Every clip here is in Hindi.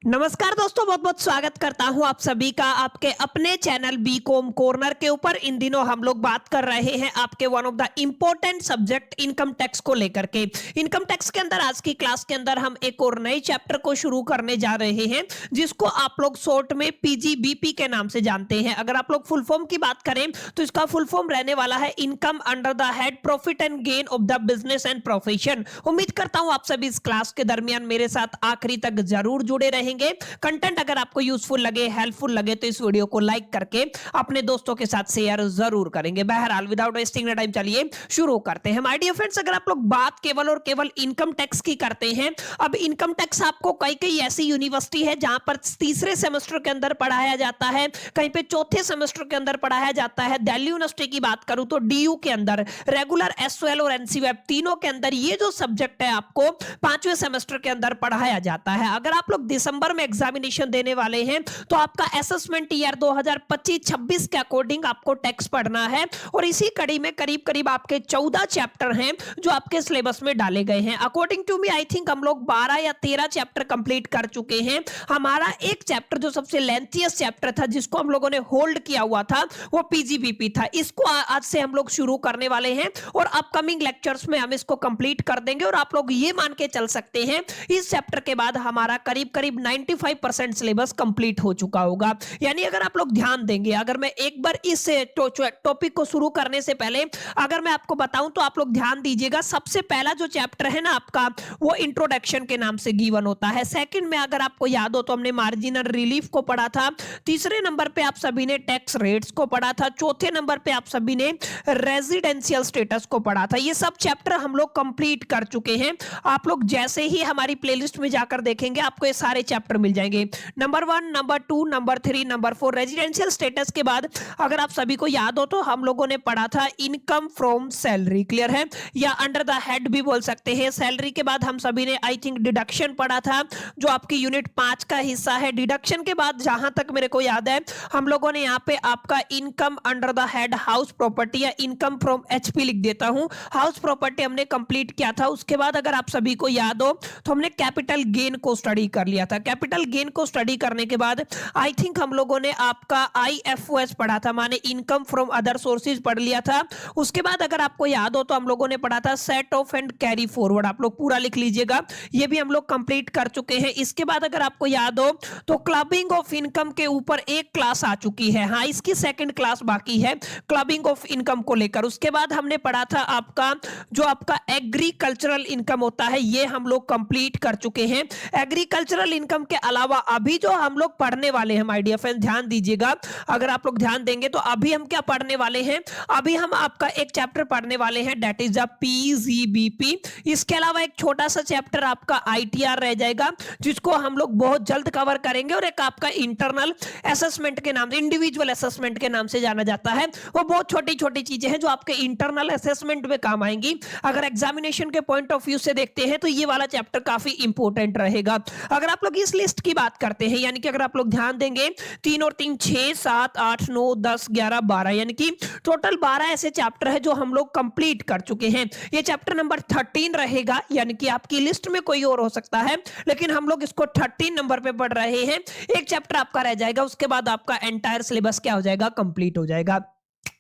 नमस्कार दोस्तों, बहुत बहुत स्वागत करता हूं आप सभी का आपके अपने चैनल बीकॉम कॉर्नर के ऊपर। इन दिनों हम लोग बात कर रहे हैं आपके one of the important subject income tax को लेकर के। इनकम टैक्स के अंदर आज की क्लास के अंदर हम एक और नए चैप्टर को शुरू करने जा रहे हैं, जिसको आप लोग शॉर्ट में पीजीबीपी के नाम से जानते हैं। अगर आप लोग फुल फॉर्म की बात करें तो इसका फुल फॉर्म रहने वाला है income under the head profit and gain of the business and profession. उम्मीद करता हूं आप सभी इस क्लास के दरमियान मेरे साथ आखिरी तक जरूर जुड़े रहेंगे। कंटेंट अगर आपको यूजफुल लगे, हेल्पफुल लगे तो इस वीडियो को लाइक करके अपने दोस्तों के साथ शेयर जरूर करेंगे। बहरहाल विदाउट वेस्टिंग टाइम चलिए शुरू करते हैं। माय डियर फ्रेंड्स, अगर आप लोग बात केवल और केवल इनकम टैक्स की करते हैं, अब इनकम टैक्स आपको कई कई ऐसी यूनिवर्सिटी है जहां पर तीसरे सेमेस्टर के अंदर पढ़ाया जाता है, कहीं पे चौथे सेमेस्टर के अंदर पढ़ाया जाता है। दिल्ली यूनिवर्सिटी की बात करूं तो डीयू के अंदर, रेगुलर एसओएल और एनसीवेब तीनों के अंदर ये जो सब्जेक्ट है आपको पांचवें सेमेस्टर के अंदर पढ़ाया जाता है। अगर आप लोग दिसंबर में एग्जामिनेशन देने वाले हैं तो आपका असेसमेंट ईयर 2025-26 के अकॉर्डिंग आपको टैक्स पढ़ना है, और इसी कड़ी में करीब करीब आपके 14 चैप्टर हैं जो आपके सिलेबस में डाले गए हैं। According to me I think हम लोग 12 या 13 चैप्टर कंप्लीट कर चुके हैं। हमारा एक चैप्टर जो सबसे लेंथीएस्ट चैप्टर था, जिसको हम लोगों ने होल्ड किया हुआ था, वो पीजीबीपी था। इसको आज से हम लोग शुरू करने वाले हैं और अपकमिंग लेक्चर्स में हम इसको कंप्लीट कर देंगे। और आप लोग ये मान के चल सकते हैं इस चैप्टर के बाद हमारा करीब करीब 95% सिलेबस कंप्लीट हो चुका होगा। यानी अगर आप लोग ध्यान देंगे, अगर मैं एक बार इस टॉपिक को शुरू करने से पहले अगर मैं आपको बताऊं तो आप लोग ध्यान दीजिएगा। सबसे पहला जो चैप्टर है ना आपका, वो इंट्रोडक्शन के नाम से गिवन होता है। सेकंड में अगर आपको याद हो तो हमने मार्जिनल रिलीफ को पढ़ा था। तीसरे नंबर पे आप सभी ने टैक्स रेट्स को पढ़ा था। चौथे नंबर पे आप सभी ने रेजिडेंशियल स्टेटस को पढ़ा था। ये सब चैप्टर हम लोग कंप्लीट कर चुके हैं। आप लोग जैसे ही हमारी प्लेलिस्ट में जाकर देखेंगे आपको ये सारे चैप्टर मिल जाएंगे। Number 1, number 2, number 3, number 4 residential status के बाद अगर आप सभी को याद हो तो हम लोगों ने पढ़ा था इनकम फ्रॉम सैलरी। क्लियर है, या अंडर द हेड भी बोल सकते हैं। सैलरी के बाद हम सभी ने आई थिंक डिडक्शन पढ़ा था, जो आपकी यूनिट 5 का हिस्सा है। डिडक्शन के बाद जहां तक मेरे को याद है हम लोगों ने यहाँ पे आपका income under the head house property या इनकम फ्रॉम एचपी लिख देता हूं, हाउस प्रॉपर्टी हमने कंप्लीट किया था। उसके बाद अगर आप सभी को याद हो तो हमने कैपिटल गेन को स्टडी कर लिया था। कैपिटल गेन को स्टडी करने के बाद आई थिंक हम लोगों ने आपका आईएफओएस पढ़ा था, माने इनकम फ्रॉम अदर सोर्सेज पढ़ लिया था। उसके बाद अगर आपको याद हो तो हम लोगों ने पढ़ा था set of and carry forward. आप लोग पूरा लिख लीजिएगा, ये भी हम लोग कंप्लीट कर चुके हैं। इसके बाद अगर आपको याद हो तो क्लबिंग ऑफ इनकम के ऊपर एक क्लास आ चुकी है। हाँ, इसकी सेकंड क्लास बाकी है क्लबिंग ऑफ इनकम को लेकर। उसके बाद हमने पढ़ा था आपका जो आपका एग्रीकल्चरल इनकम होता है, ये हम लोग कंप्लीट कर चुके हैं। एग्रीकल्चरल इनकम के अलावा अभी जो हम लोग पढ़ने वाले हैं माय डियर फ्रेंड्स, ध्यान दीजिएगा, अगर आप लोग ध्यान देंगे तो अभी हम क्या पढ़ने वाले हैं, अभी हम आपका एक चैप्टर पढ़ने वाले हैं दैट इज द पीजीबीपी। इसके अलावा एक छोटा सा चैप्टर आपका आईटीआर रह जाएगा, जिसको हम लोग बहुत जल्द कवर करेंगे। और एक आपका इंटरनल असेसमेंट के नाम से, इंडिविजुअल असेसमेंट के नाम से जाना जाता है। वो बहुत छोटी छोटी चीजें हैं जो आपके इंटरनल असेसमेंट में काम आएंगी। अगर एग्जामिनेशन के पॉइंट ऑफ व्यू से देखते हैं तो ये वाला चैप्टर काफी इंपॉर्टेंट रहेगा। अगर आप लोग इस लिस्ट की बात करते हैं, यानी कि अगर आप लोग ध्यान देंगे 3 और 3 6 7 8 9 10 11 12, यानी कि टोटल 12 ऐसे चैप्टर है जो हम लोग कंप्लीट कर चुके हैं। ये चैप्टर नंबर 13 रहेगा, यानी कि आपकी लिस्ट में कोई और हो सकता है, लेकिन हम लोग इसको 13 नंबर पे पढ़ रहे हैं। एक चैप्टर आपका रह जाएगा, उसके बाद आपका एंटायर सिलेबस क्या हो जाएगा, कंप्लीट हो जाएगा।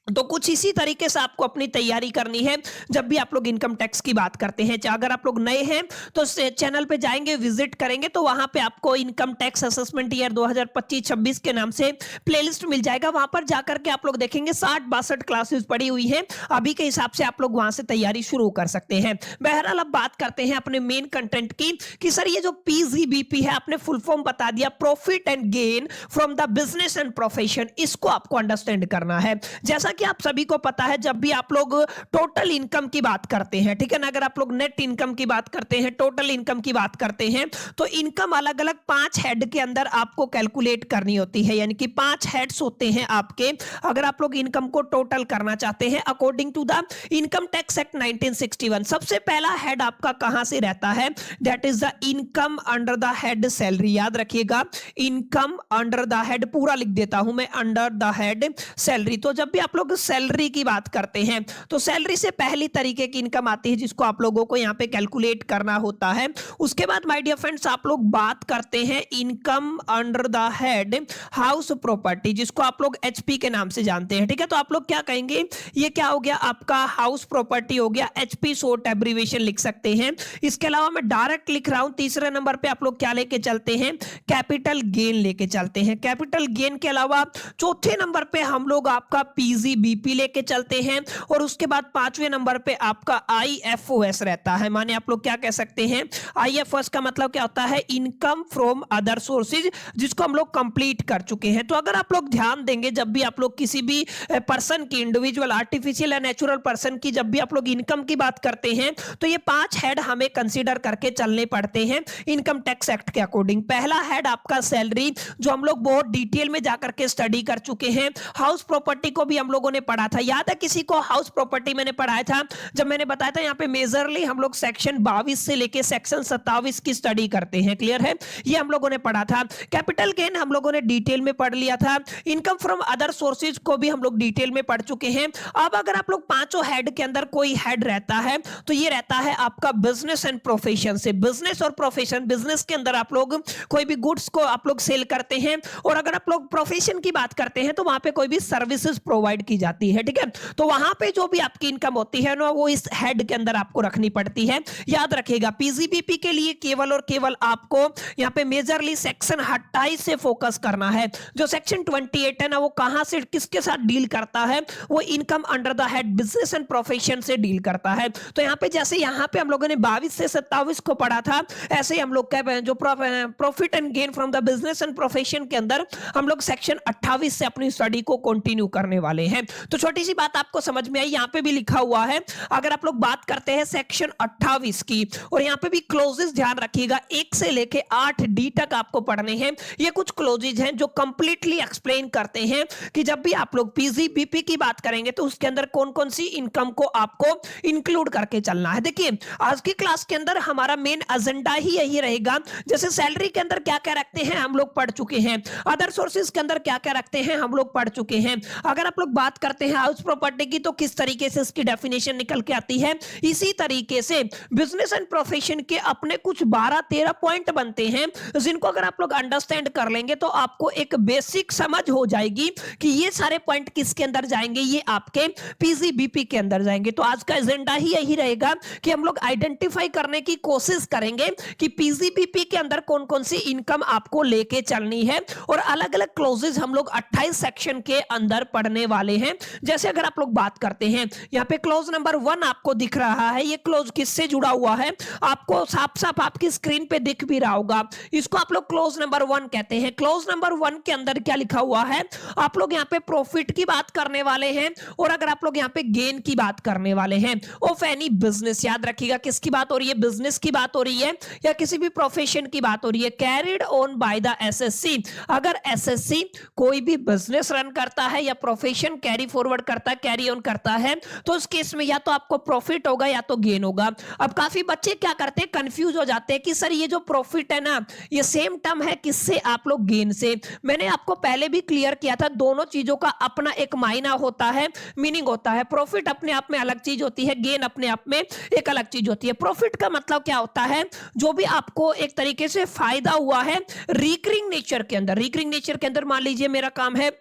तो कुछ इसी तरीके से आपको अपनी तैयारी करनी है जब भी आप लोग इनकम टैक्स की बात करते हैं। अगर आप लोग नए हैं तो चैनल पे जाएंगे, विजिट करेंगे तो वहां पे आपको इनकम टैक्स असेसमेंट ईयर 2025-26 के नाम से प्लेलिस्ट मिल जाएगा। वहां पर जाकर के आप लोग देखेंगे 60-62 क्लासेस पड़ी हुई हैं। अभी के हिसाब से आप लोग वहां से तैयारी शुरू कर सकते हैं। बहरहाल अब बात करते हैं अपने मेन कंटेंट की कि सर ये जो पीजीबीपी है, आपने फुल फॉर्म बता दिया, profit and gain from the business and profession. इसको आपको अंडरस्टैंड करना है। जैसा कि आप सभी को पता है, जब भी आप लोग टोटल इनकम की बात करते हैं, ठीक है ना, अगर आप लोग नेट इनकम की बात करते हैं, टोटल इनकम की बात करते हैं, तो इनकम अलग अलग 5 हेड के अंदर आपको कैलकुलेट करनी होती है। यानी कि 5 हेड्स होते हैं आपके, अगर आप लोग इनकम को टोटल करना चाहते हैं according to the income tax act 1961। सबसे पहला हेड आपका कहां से रहता है, that is the income under the head salary. याद रखिएगा, इनकम अंडर द हेड, पूरा लिख देता हूं मैं, अंडर द हेड सैलरी। तो जब भी आप लोग लोग सैलरी की बात करते हैं तो सैलरी से पहली तरीके की इनकम आती है जिसको आप लोगों को यहाँ पे कैलकुलेट करना होता है। उसके बाद माय डियर फ्रेंड्स आप लोग बात करते हैं income under the head house property, जिसको आप लोग एचपी के नाम से जानते हैं। ठीक है, तो आप लोग क्या कहेंगे, ये क्या हो गया आपका हाउस प्रॉपर्टी हो गया, एचपी शॉर्ट एब्रीविएशन लिख सकते हैं। इसके अलावा मैं डायरेक्ट लिख रहा हूं, तीसरे नंबर पे आप लोग क्या लेके चलते हैं, कैपिटल गेन लेके चलते हैं। कैपिटल गेन के अलावा चौथे नंबर पे हम लोग आपका पीजीबीपी लेके चलते हैं और उसके बाद पांचवें नंबर पे आपका आईएफओएस रहता है। माने आप लोग क्या कह सकते हैं, आईएफओएस का मतलब क्या होता है, इनकम फ्रॉम अदर सोर्सेज, जिसको हम लोग कंप्लीट कर चुके हैं। तो अगर आप लोग ध्यान देंगे जब भी आप लोग किसी भी पर्सन की, इंडिविजुअल, आर्टिफिशियल या नेचुरल पर्सन की जब भी आप लोग इनकम की बात करते हैं तो ये 5 हेड हमें कंसीडर करके चलने पड़ते हैं इनकम टैक्स एक्ट के अकॉर्डिंग। पहला हेड आपका सैलरी, जो हम लोग बहुत डिटेल में जाकर के स्टडी कर चुके हैं। हाउस प्रॉपर्टी को भी हम लोगों ने पढ़ा था, याद है किसी को हाउस प्रॉपर्टी मैंने पढ़ाया था जब मैंने बताया था यहाँ पे मेजरली हम लोग सेक्शन 22 से लेके सेक्शन 27 की स्टडी करते हैं। क्लियर है, ये हम लोगों ने पढ़ा था। कैपिटल गेन हम लोगों ने डिटेल में पढ़ लिया था। इनकम फ्रॉम अदर सोर्सेज को भी हम लोग डिटेल में पढ़ चुके हैं। अब अगर आप लोग पांचों हेड के अंदर कोई हेड रहता है तो ये रहता है आपका बिजनेस एंड प्रोफेशन से। बिजनेस और प्रोफेशन, बिजनेस के अंदर आप लोग कोई भी गुड्स को आप लोग सेल करते हैं और अगर आप लोग प्रोफेशन की बात करते हैं तो वहां पे कोई भी सर्विसेज प्रोवाइड की जाती है। ठीक है, तो वहां पे जो भी आपकी इनकम होती है ना वो इस हेड के अंदर आपको रखनी पड़ती है। याद रखिएगा पीजीबीपी के लिए केवल और केवल आपको यहाँ पे मेजरली सेक्शन 28 से फोकस करना है। जो सेक्शन 28 है ना वो कहां से किसके साथ डील करता है, वो income under the head business and profession से डील करता है। तो यहाँ पे जैसे यहाँ पे हम लोगों ने 22 से 27 को पढ़ा था, ऐसे ही हम लोग क्या जो profit and gain from the business and profession के अंदर हम लोग सेक्शन 28 से अपनी स्टडी को कंटिन्यू करने वाले हैं। तो छोटी सी बात आपको समझ में आई, यहाँ पे भी लिखा हुआ है अगर आप लोग बात करते हैं सेक्शन 28 की, और यहाँ पे भी क्लोजेस ध्यान रखिएगा 1 से लेके 8D तक आपको पढ़ने हैं। ये कुछ क्लोजेज हैं जो कंप्लीटली एक्सप्लेन करते हैं कि जब भी आप लोग पीजीबीपी की बात करेंगे तो उसके अंदर कौन कौन सी इनकम को आपको इंक्लूड करके चलना है। देखिए आज की क्लास के अंदर हमारा मेन एजेंडा ही यही रहेगा। जैसे सैलरी के अंदर क्या क्या रखते हैं हम लोग पढ़ चुके हैं, अदर सोर्सेज के अंदर क्या क्या रखते हैं हम लोग पढ़ चुके हैं। अगर आप लोग बात करते हैं हाउस प्रॉपर्टी की तो किस तरीके से इसकी डेफिनेशन निकल के आती है, इसी तरीके से बिजनेस एंड प्रोफेशन के अपने कुछ 12-13 पॉइंट बनते हैं जिनको अगर आप लोग अंडरस्टैंड कर लेंगे तो आपको एक बेसिक समझ हो जाएगी कि ये सारे पॉइंट किसके अंदर जाएंगे, ये आपके पीजीबीपी के अंदर जाएंगे। तो आज का एजेंडा ही यही रहेगा कि हम लोग आइडेंटिफाई करने की कोशिश करेंगे कि पीजीबीपी के अंदर कौन कौन सी इनकम आपको लेके चलनी है, और अलग अलग क्लोजेस हम लोग 28 सेक्शन के अंदर पढ़ने वाले हैं। जैसे अगर आप लोग बात करते हैं यहाँ पे क्लोज नंबर 1 आपको दिख रहा है, ये क्लोज किससे जुड़ा हुआ है आपको साफ साफ आपकी स्क्रीन पे दिख भी रहा होगा। इसको आप लोग क्लोज नंबर 1 कहते हैं। क्लोज नंबर 1 के अंदर क्या लिखा हुआ है, आप लोग यहाँ पे प्रॉफिट की बात करने वाले हैं और अगर आप लोग यहाँ पे गेन की बात करने वाले हैं ऑफ एनी बिजनेस। याद रखिएगा किसकी बात हो रही है, बिजनेस की बात हो रही है या किसी भी प्रोफेशन की बात हो रही है। Carried on by the assessee, अगर एसएससी कोई भी बिजनेस रन करता है या प्रोफेशन कैरी फॉरवर्ड करता है, कैरी ऑन करता है, तो उस केस में या तो आपको प्रॉफिट होगा या तो गेन होगा। अब काफी बच्चे क्या करते हैं, कंफ्यूज हो जाते हैं कि सर ये जो प्रॉफिट है ना ये सेम टर्म है किससे, आप लोग गेन से। मैंने आपको पहले भी क्लियर किया था दोनों चीजों का अपना एक मायना होता है, मीनिंग होता है। प्रॉफिट अपने आप में अलग चीज होती है, गेन अपने आप में एक अलग चीज होती है। प्रॉफिट का मतलब क्या होता है, जो भी आपको एक तरीके से फायदा हुआ है रिकरिंग नेचर के अंदर। रिकरिंग नेचर के अंदर मान लीजिए मेरा काम है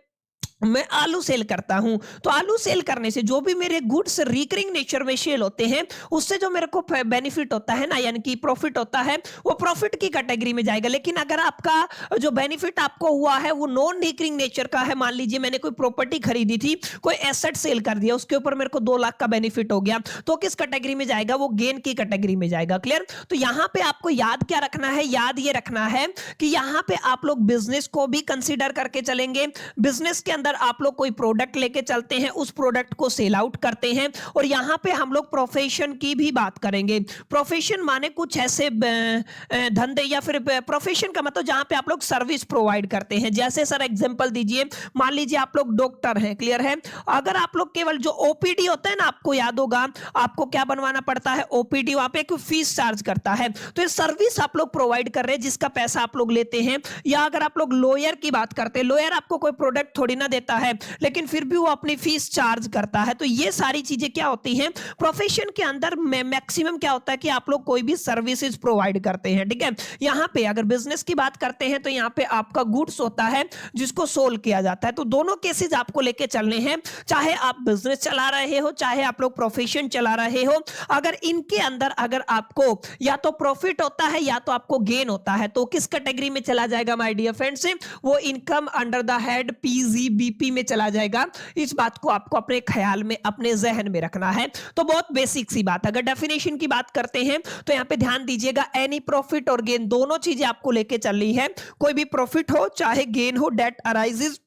मैं आलू सेल करता हूं, तो आलू सेल करने से जो भी मेरे गुड्स रिकरिंग नेचर में सेल होते हैं उससे जो मेरे को बेनिफिट होता है ना, यानी कि प्रॉफिट होता है, वो प्रॉफिट की कैटेगरी में जाएगा। लेकिन अगर आपका जो बेनिफिट आपको हुआ है वो नॉन रिकरिंग नेचर का है, मान लीजिए मैंने कोई प्रॉपर्टी खरीदी थी, कोई एसेट सेल कर दिया, उसके ऊपर मेरे को 2 लाख का बेनिफिट हो गया, तो किस कैटेगरी में जाएगा, वो गेन की कैटेगरी में जाएगा। क्लियर। तो यहां पे आपको याद क्या रखना है, याद ये रखना है कि यहां पे आप लोग बिजनेस को भी कंसीडर करके चलेंगे। बिजनेस के अंदर आप लोग कोई प्रोडक्ट लेके चलते हैं, उस प्रोडक्ट को सेल आउट करते हैं, और यहां पे हम लोग प्रोफेशन की भी बात करेंगे। प्रोफेशन माने कुछ ऐसे धंधे या फिर प्रोफेशन का मतलब जहां पे आप लोग सर्विस प्रोवाइड करते हैं। जैसे सर एग्जांपल दीजिए, मान लीजिए आप लोग डॉक्टर हैं, क्लियर है, अगर आप लोग केवल जो ओपीडी होता है ना, आपको याद होगा आपको क्या बनवाना पड़ता है, ओपीडी, वहां पे एक फीस चार्ज करता है, तो ये सर्विस आप लोग प्रोवाइड कर रहे हैं जिसका पैसा आप लोग लेते हैं। या अगर आप लोग लॉयर की बात करते हैं, लॉयर आपको कोई प्रोडक्ट थोड़ी ना देता है, लेकिन फिर भी वो अपनी फीस चार्ज करता है। तो ये सारी चीजें क्या होती हैं, प्रोफेशन के अंदर मैक्सिमम क्या होता है कि आप लोग कोई भी सर्विसेज प्रोवाइड करते हैं, ठीक है। यहाँ पे अगर बिजनेस की बात करते हैं तो यहाँ पे आपका गुड्स होता है जिसको सोल्व किया जाता है। तो दोनों केसेस आपको लेके चलने हैं, चाहे आप बिजनेस चला रहे हो, चाहे आप लोग प्रोफेशन चला रहे हो। अगर इनके अंदर अगर आपको या तो प्रॉफिट होता है या तो आपको गेन होता है, तो किस कैटेगरी में चला जाएगा माय डियर फ्रेंड्स, वो income under the head PGBP में चला जाएगा। इस बात को आपको अपने ख्याल में, अपने जहन में रखना है। तो बहुत बेसिक सी बात। अगर डेफिनेशन की बात करते हैं तो यहां पे ध्यान दीजिएगा, एनी प्रॉफिट और गेन दोनों चीजें आपको लेके चलनी है। कोई भी प्रॉफिट हो चाहे गेन हो, date arises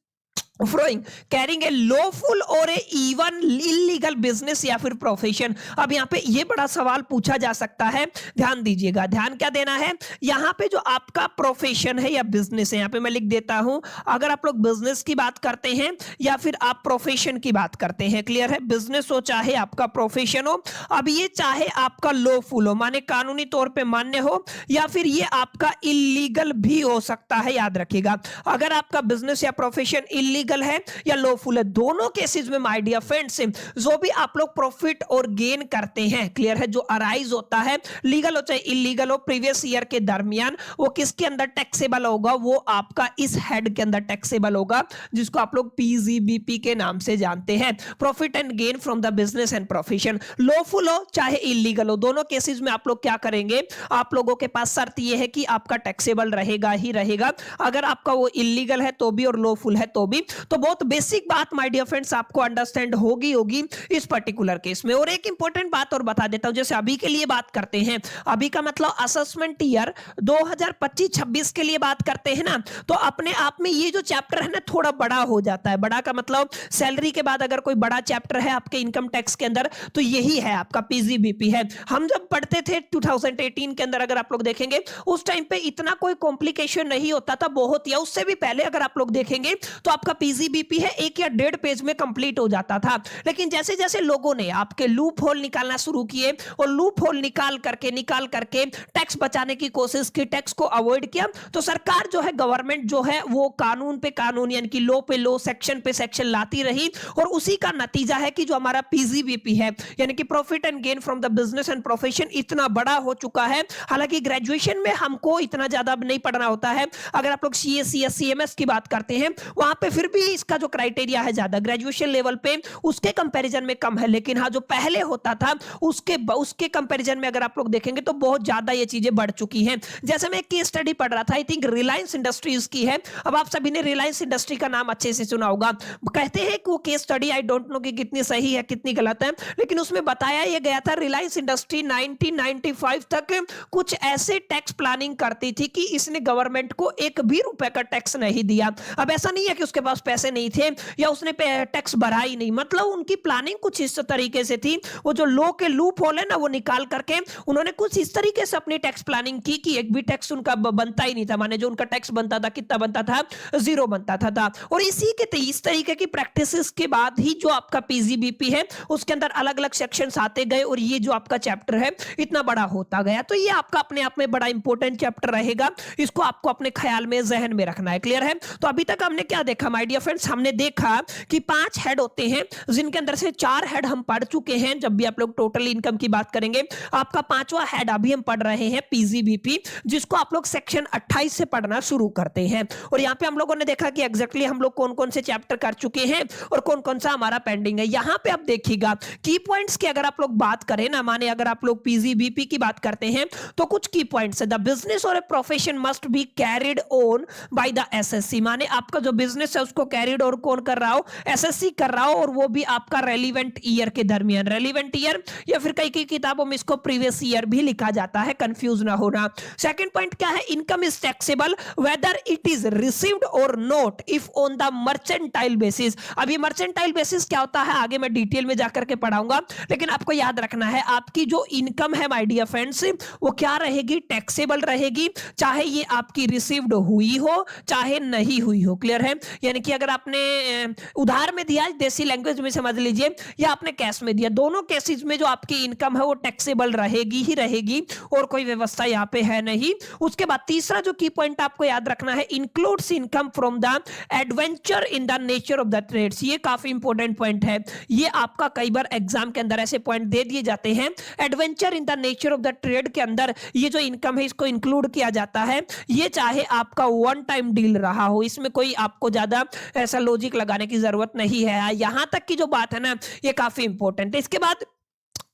फ्रोइंग carrying a lawful और ए इवन इलीगल बिजनेस या फिर प्रोफेशन। अब यहाँ पे ये बड़ा सवाल पूछा जा सकता है, ध्यान दीजिएगा। ध्यान क्या देना है, यहाँ पे जो आपका प्रोफेशन है या बिजनेस है, यहाँ पे मैं लिख देता हूं, अगर आप लोग बिजनेस की बात करते हैं या फिर आप प्रोफेशन की बात करते हैं, क्लियर है, बिजनेस हो चाहे आपका प्रोफेशन हो। अब ये चाहे आपका लॉफुल हो, माने कानूनी तौर पे मान्य हो, या फिर ये आपका इलीगल भी हो सकता है, याद रखिएगा। अगर आपका बिजनेस या प्रोफेशन इलीगल है या लॉफुल है, दोनों केसेस में माय डियर फ्रेंड्स जो भी आप लोग प्रॉफिट और गेन करते हैं, क्लियर है, जो अराइज होता है, लीगल हो चाहे इलीगल हो, प्रीवियस ईयर के दरमियान, वो किसके अंदर टैक्सेबल होगा, वो आपका इस हेड के अंदर टैक्सेबल होगा, जिसको आप लोग पीजीबीपी के नाम से जानते हैं, profit and gain from the business and profession. Lawful हो चाहे इलीगल हो, दोनों केसेस में आप लोग क्या करेंगे, आप लोगों के पास शर्त यह है कि आपका टैक्सेबल रहेगा ही रहेगा, अगर आपका वो इलीगल है तो भी और लॉफुल है तो भी। तो बहुत बेसिक बात माय डियर फ्रेंड्स आपको अंडरस्टैंड होगी इस पर्टिकुलर केस में। और एक इंपॉर्टेंट बात और बता देता हूं, जैसे अभी के लिए बात करते हैं, अभी का मतलब असेसमेंट ईयर 2025-26 के लिए बात करते हैं ना, तो अपने आप में ये जो चैप्टर है ना थोड़ा बड़ा हो जाता है। बड़ा का मतलब सैलरी के बाद अगर कोई बड़ा चैप्टर है आपके इनकम टैक्स के अंदर तो यही है, आपका पीजीबीपी है। हम जब पढ़ते थे 2018 के अंदर, अगर आप लोग देखेंगे उस टाइम पे इतना कोई कॉम्प्लिकेशन नहीं होता था, बहुत, या उससे भी पहले अगर आप लोग देखेंगे तो आपका पीजीबीपी है 1 या 1.5 पेज में कंप्लीट हो जाता था। लेकिन जैसे जैसे लोगों ने आपके लूप होल निकालना शुरू किए और लूप होल निकाल करके टैक्स बचाने की कोशिश की, टैक्स को अवॉइड किया, तो सरकार जो है, गवर्नमेंट जो है, वो कानून पे कानून यानी कि लॉ पे लॉ, सेक्शन पे सेक्शन लाती रही। और उसी का नतीजा है कि जो हमारा पीजीबीपी है यानी कि profit and gain from the business and profession इतना बड़ा हो चुका है। हालांकि ग्रेजुएशन में हमको इतना ज्यादा नहीं पढ़ना होता है। अगर आप लोग सीए, सीएस, सीएमएस की बात करते हैं, वहां पे फिर भी इसका जो क्राइटेरिया है ज्यादा ग्रेजुएशन लेवल पे उसके कंपैरिजन में कम है। लेकिन हाँ, जो पहले होता था उसके कंपैरिजन में अगर आप लोग देखेंगे तो बहुत ज्यादा ये चीजें बढ़ चुकी हैं। जैसे मैं एक केस स्टडी पढ़ रहा था, आई थिंक रिलायंस इंडस्ट्रीज की है। अब आप सभी ने रिलायंस इंडस्ट्री का नाम अच्छे से सुना होगा। कहते हैं कि वो case study, I don't know कि कितनी सही है कितनी गलत है, लेकिन उसमें बताया यह गया था रिलायंस इंडस्ट्री 1995 तक कुछ ऐसे टैक्स प्लानिंग करती थी कि इसने गवर्नमेंट को एक भी रुपए का टैक्स नहीं दिया। अब ऐसा नहीं है कि उसके पास पैसे नहीं थे या उसने टैक्स भरा ही नहीं, मतलब उनकी प्लानिंग कुछ इस तरीके से थी, वो जो लॉ के लूप होल है ना वो निकाल करके उन्होंने कुछ इस तरीके से अपनी टैक्स प्लानिंग की कि एक भी टैक्स उनका बनता ही नहीं था। माने जो उनका टैक्स बनता था, कितना बनता था, 0 बनता था। और इस तरीके की प्रैक्टिसेस के बाद ही जो आपका पीजीबीपी है उसके अंदर अलग अलग सेक्शंस आते गए और ये जो आपका चैप्टर है इतना बड़ा होता गया। तो ये आपका अपने आप में बड़ा इंपॉर्टेंट चैप्टर रहेगा, इसको आपको अपने ख्याल में, जहन में रखना है, क्लियर है। तो अभी तक हमने क्या देखा माय डियर फ्रेंड्स, हमने देखा कि 5 हेड होते हैं जिनके अंदर से 4 हेड हम पढ़ चुके हैं। जब भी आप लोग टोटल इनकम की बात करेंगे, आपका 5वां हेड अभी हम पढ़ रहे हैं पीजीबीपी, जिसको आप लोग सेक्शन 28 से पढ़ना शुरू करते हैं। और यहाँ पे हम लोगों ने देखा कि एग्जैक्टली हम लोग कौन कौन से चैप्टर कर चुके हैं और कौन कौन सा हमारा पेंडिंग है। यहाँ पे आप देखिएगा की पॉइंट्स की अगर आप लोग बात करें ना, माने अगर आप लोग पीजीबीपी की बात करते हैं तो कुछ की पॉइंट्स है। द बिजनेस और a profession must be carried on by the assessee, माने आपका जो बिजनेस है उसको कैरिड और कौन कर रहा हो, एसएससी कर रहा हो, और वो भी आपका रेलिवेंट ईयर के दरमियान। रेलिवेंट ईयर या फिर कई कई किताबों में इसको प्रीवियस ईयर भी लिखा जाता है, कंफ्यूज ना होना। सेकंड पॉइंट क्या है, income is taxable whether it is received और not if on the mercantile basis. अभी मर्चेंटाइल बेसिस क्या होता है आगे मैं डिटेल में जाकर के पढ़ाऊंगा, लेकिन आपको याद रखना है आपकी जो इनकम है माय डियर फ्रेंड्स वो क्या रहेगी, टैक्सेबल रहेगी, चाहे ये आपकी रिसीव्ड हुई हो चाहे नहीं हुई हो, क्लियर है। यानी कि देखिए अगर आपने उधार में दिया, देसी लैंग्वेज में समझ लीजिए, या आपने कैश में दिया, दोनों केसेस में जो आपकी इनकम है वो टैक्सेबल रहेगी ही रहेगी, और कोई व्यवस्था यहाँ पे है नहीं। उसके बाद तीसरा जो की पॉइंट आपको याद रखना है, includes income from the adventure in the nature of the trades. ये काफी इंपॉर्टेंट पॉइंट है, ये आपका कई बार एग्जाम के अंदर ऐसे पॉइंट दे दिए जाते हैं। Adventure in the nature of the trade के अंदर ये जो इनकम है इसको इंक्लूड किया जाता है। ये चाहे आपका वन टाइम डील रहा हो, इसमें कोई आपको ज्यादा ऐसा लॉजिक लगाने की जरूरत नहीं है। यहां तक की जो बात है ना, ये काफी इंपॉर्टेंट है। इसके बाद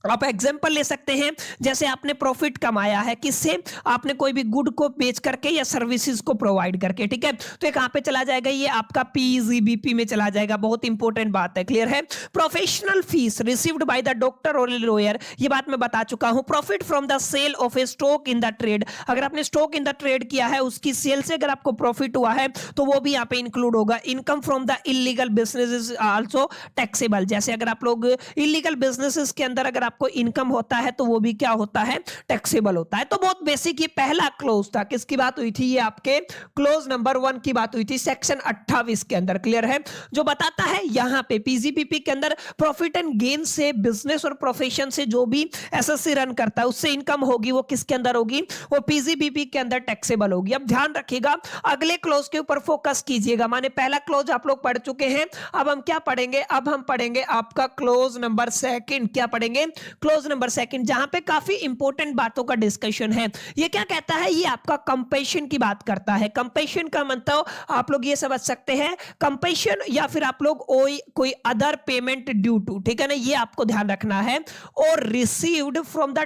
आप एग्जाम्पल ले सकते हैं, जैसे आपने प्रॉफिट कमाया है किससे, आपने कोई भी गुड को बेच करके या सर्विसेज को प्रोवाइड करके, ठीक है। तो ये कहां पे चला जाएगा, ये आपका पीजीबीपी में चला जाएगा। बहुत इंपॉर्टेंट बात है, क्लियर है। Professional fees received by the doctor और लॉयर, ये बात मैं बता चुका हूं। Profit from the sale of a stock in the trade, अगर आपने स्टॉक इन द ट्रेड किया है, उसकी सेल से अगर आपको प्रॉफिट हुआ है तो वो भी यहाँ पे इंक्लूड होगा। Income from the illegal business also taxable, जैसे अगर आप लोग इलीगल बिजनेसेस के अंदर अगर आपको इनकम होता है तो वो भी क्या होता है, टैक्सेबल होता है। तो बहुत बेसिक ये पहला क्लोज था, किसकी बात हुई थी, ये आपके क्लोज नंबर 1 की बात हुई थी सेक्शन 28 के अंदर, क्लियर है। जो बताता है यहां पे पीजीबीपी के अंदर प्रॉफिट एंड गेन से बिजनेस और प्रोफेशन से जो भी एसएससी रन करता है उससे इनकम होगी, वो किसके अंदर होगी, वो पीजीबीपी के अंदर टैक्सेबल होगी। अब ध्यान रखिएगा, अगले क्लोज के ऊपर फोकस कीजिएगा। माने पहला क्लोज आप लोग पढ़ चुके हैं, अब हम क्या पढ़ेंगे, अब हम पढ़ेंगे आपका क्लोज नंबर 2। क्या पढ़ेंगे, क्लोज नंबर 2, जहां पे काफी इंपॉर्टेंट बातों का डिस्कशन है। ये क्या कहता है, ये आपका कंपेशन की बात करता है। कंपेशन का मतलब आप लोग ये समझ सकते हैं, कंपेशन या फिर आप लोग कोई अदर पेमेंट ड्यू टू, ठीक है ना, ये आपको ध्यान रखना है। और रिसीव्ड फ्रॉम द